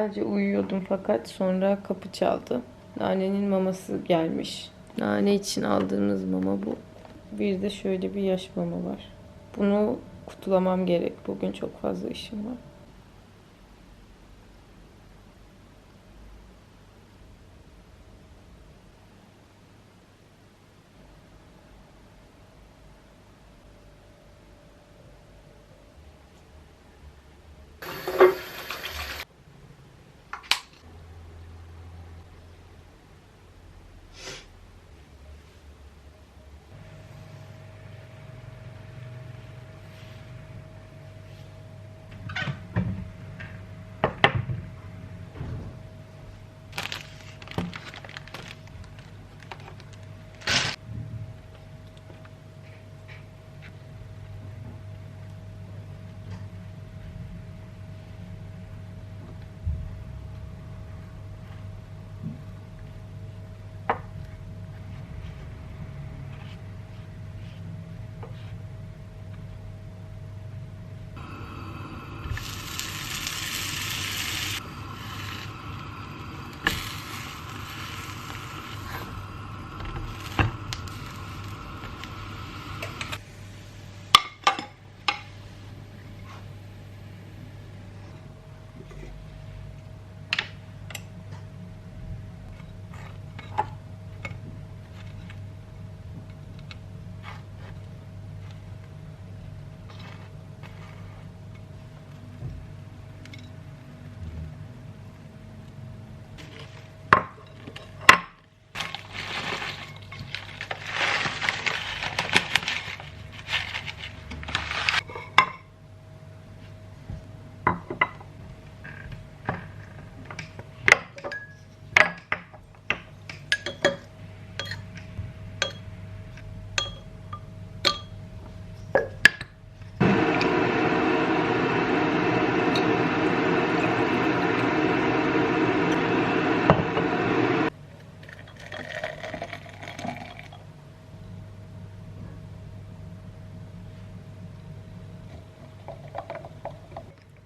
Güzelce uyuyordum fakat sonra kapı çaldı. Nane'nin maması gelmiş. Nane için aldığımız mama bu. Bir de şöyle bir yaş mama var. Bunu kutulamam gerek. Bugün çok fazla işim var.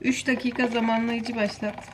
Üç dakika zamanlayıcı başlat.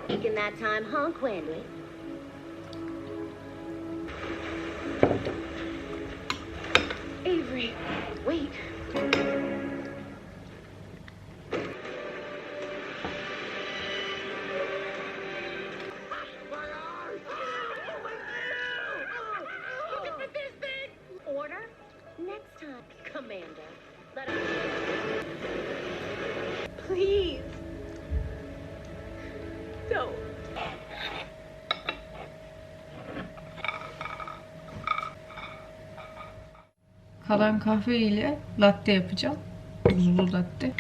Taking that time, huh, Quentin? Avery, wait. Order? Next time, Commander. Let us... Please. Don't. Kalan kahve ile latte yapacağım. Buzlu latte.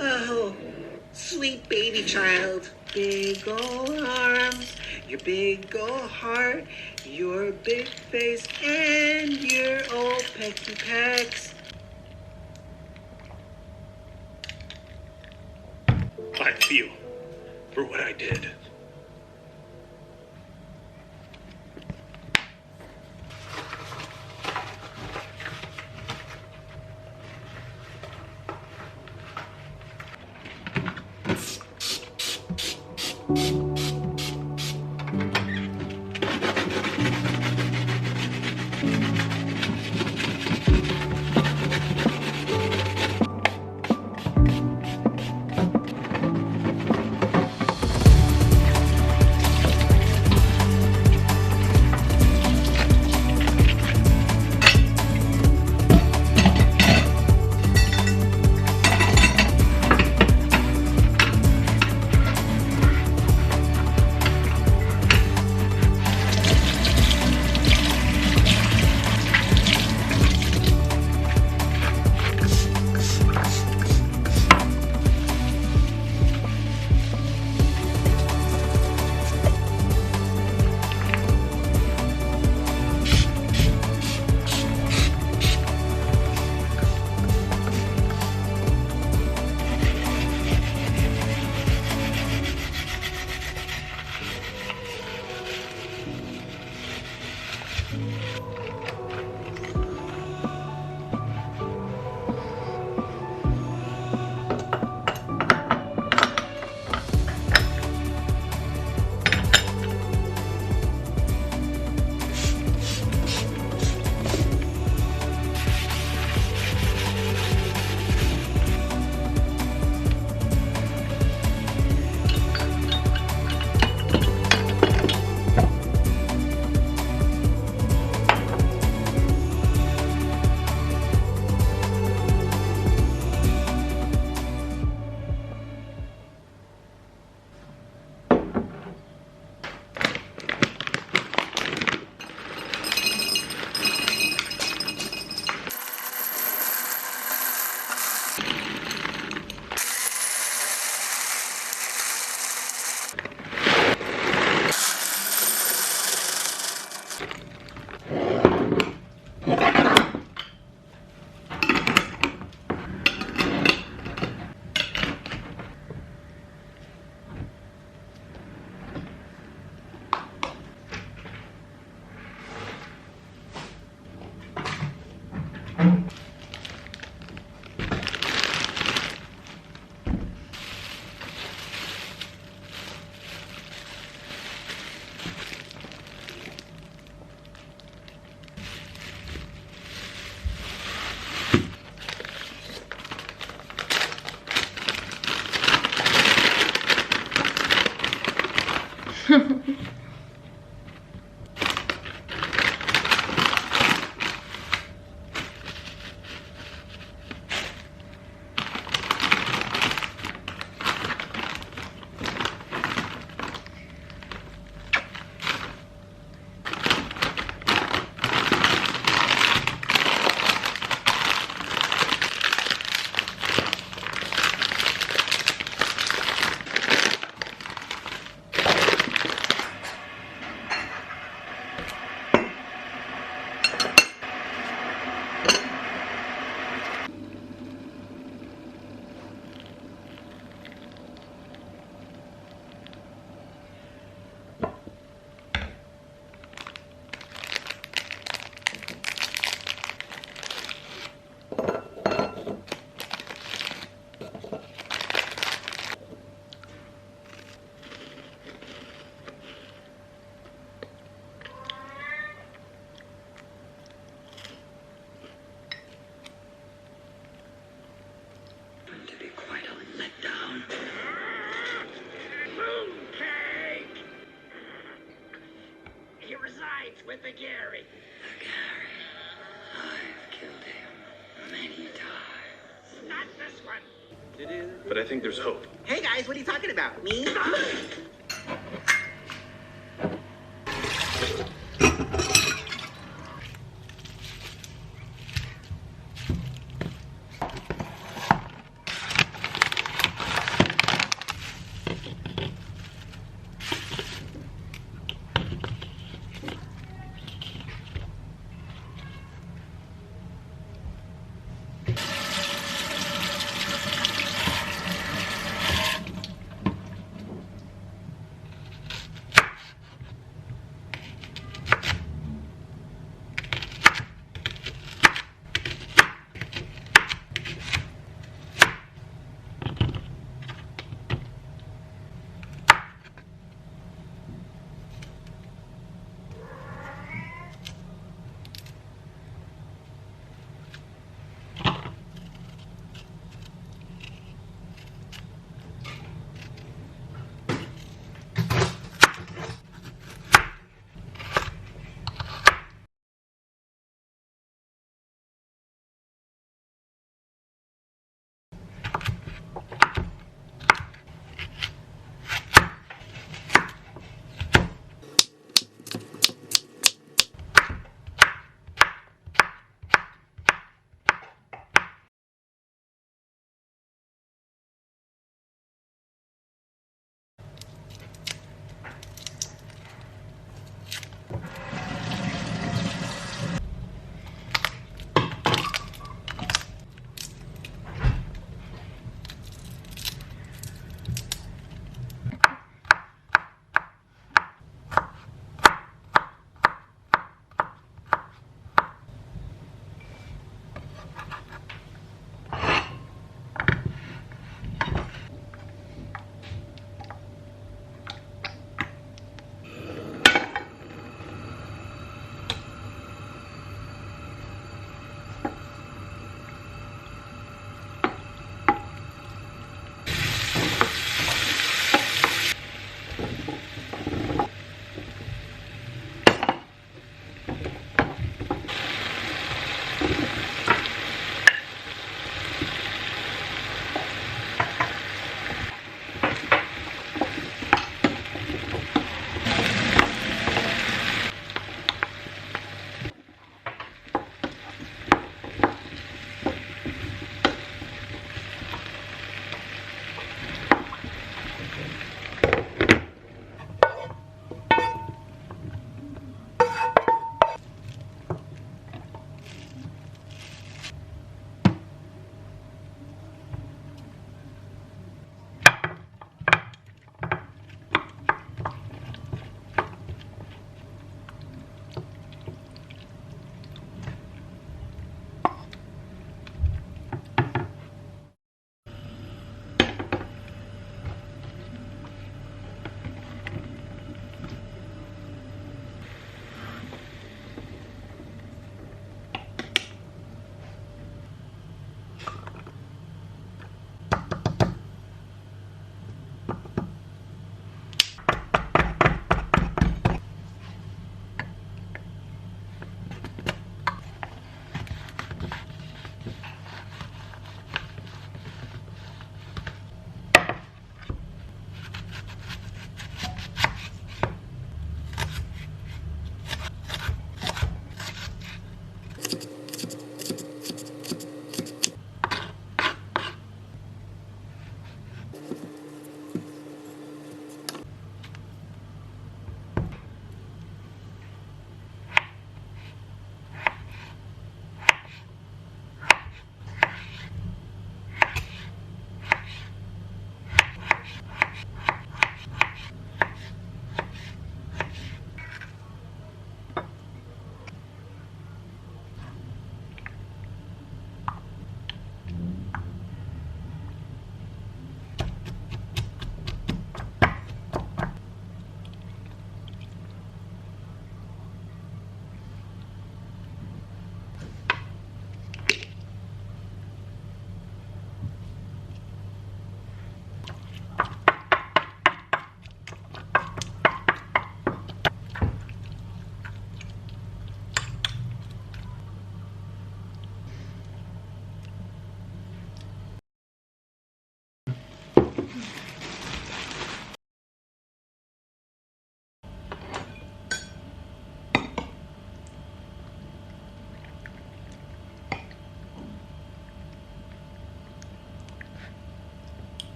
Oh, sweet baby child, big ol' arms, your big ol' heart, your big face, and your old pecky pecs. I feel for what I did. To be quite a letdown. Mooncake! He resides with the Gary. Gary, I've killed him many times. Not this one. But I think there's hope. Hey guys, what are you talking about? Me?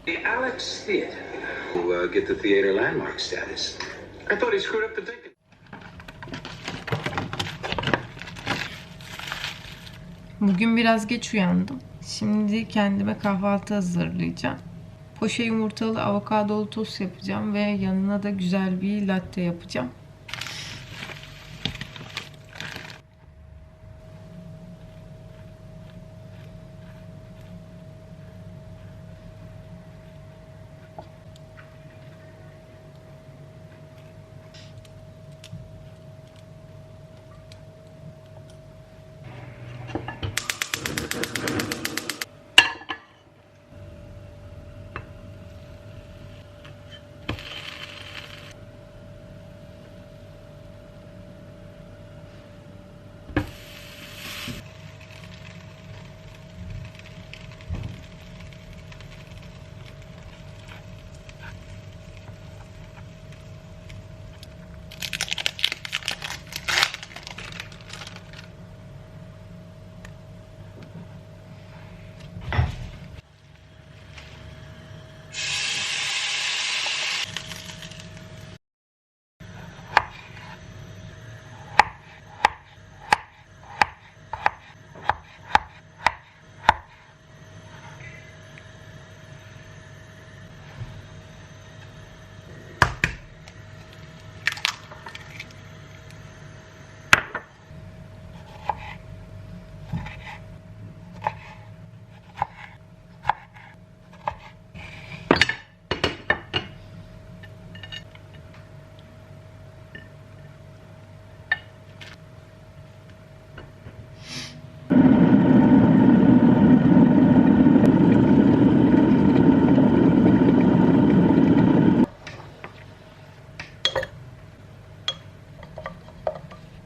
The Alex Theater, who get the theater landmark status. I thought he screwed up the ticket. Bugün biraz geç uyandım. Şimdi kendime kahvaltı hazırlayacağım. Poşe yumurtalı avokadolu tost yapacağım ve yanına da güzel bir latte yapacağım.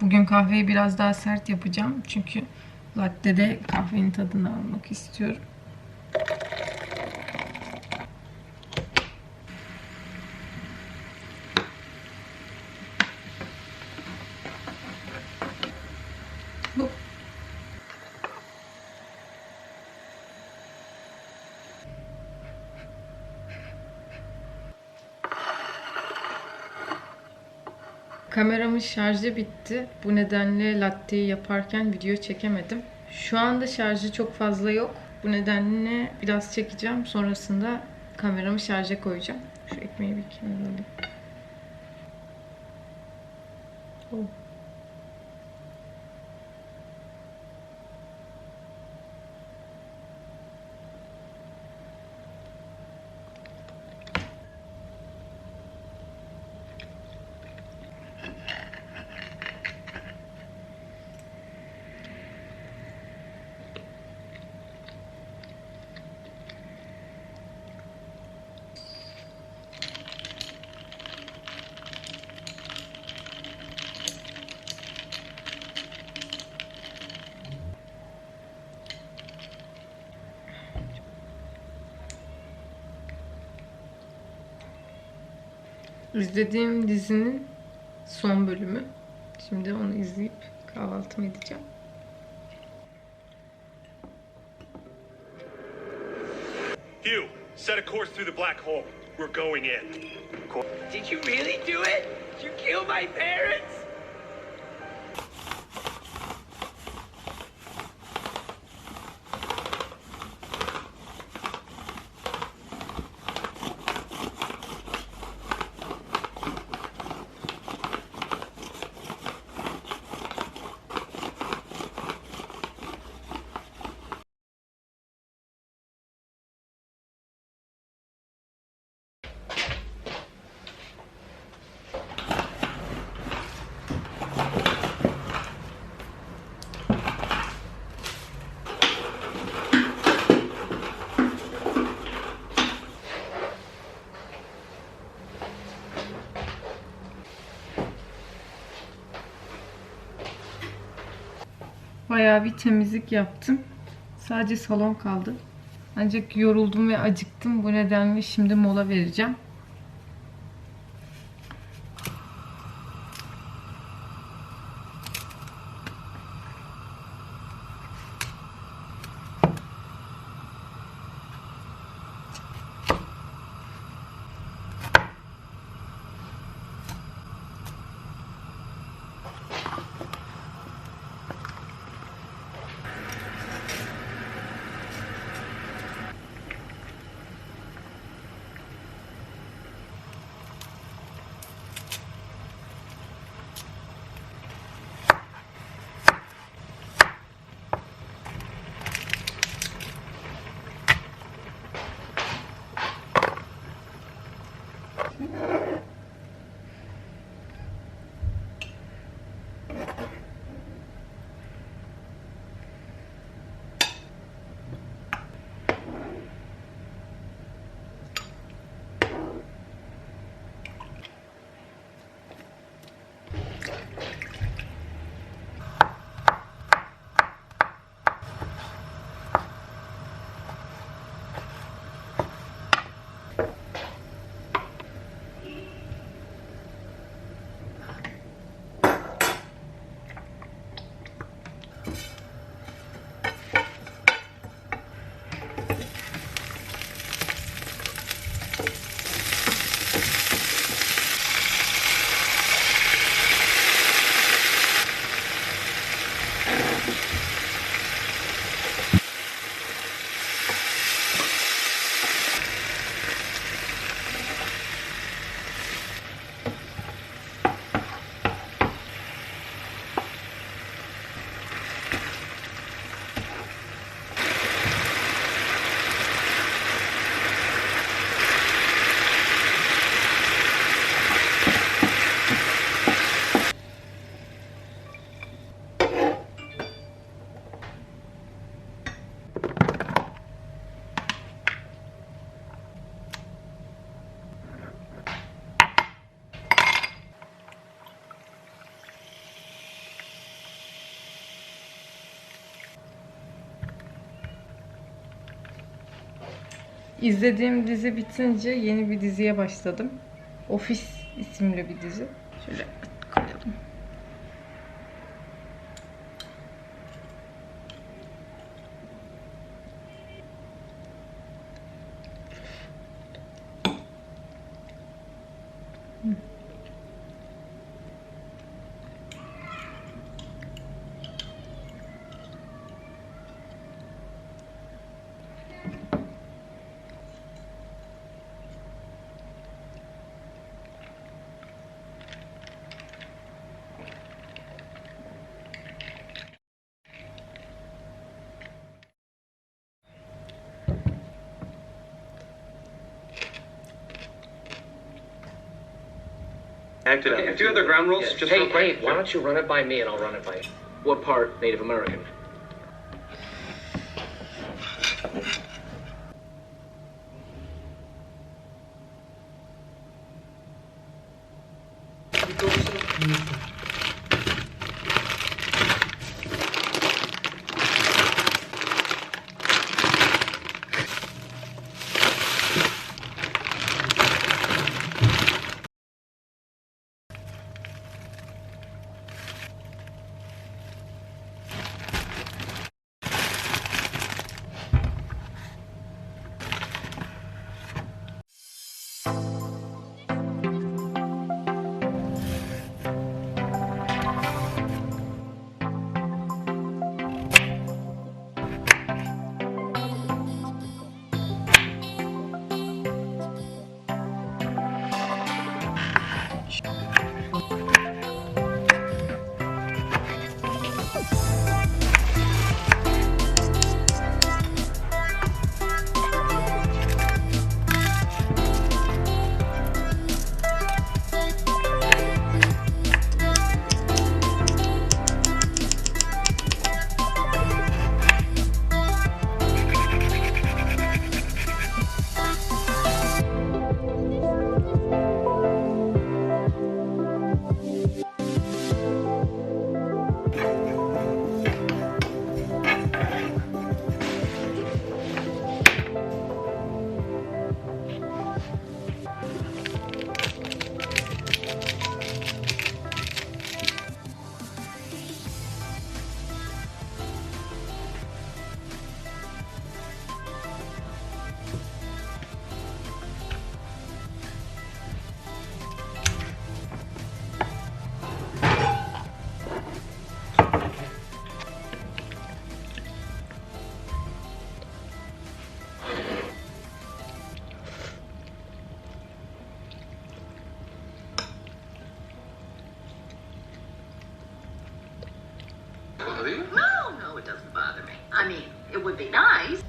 Bugün kahveyi biraz daha sert yapacağım. Çünkü latte'de kahvenin tadını almak istiyorum. Bu. Kameramın şarjı bitti. Bu nedenle latteyi yaparken video çekemedim. Şu anda şarjı çok fazla yok. Bu nedenle biraz çekeceğim. Sonrasında kameramı şarja koyacağım. Şu ekmeği bir kenara alayım. Oh. İzlediğim dizinin son bölümü. Şimdi onu izleyip kahvaltımı edeceğim. Hugh, set a course through the black hole. We're going in. Did you really do it? Did you kill my parents? Bayağı bir temizlik yaptım. Sadece salon kaldı. Ancak yoruldum ve acıktım. Bu nedenle şimdi mola vereceğim. İzlediğim dizi bitince yeni bir diziye başladım. Office isimli bir dizi. Şöyle koyalım. Acted out. Do you have the ground rules? Just real quick. Hey, why don't you run it by me and I'll run it by you? What part Native American? No, it doesn't bother me. I mean, it would be nice.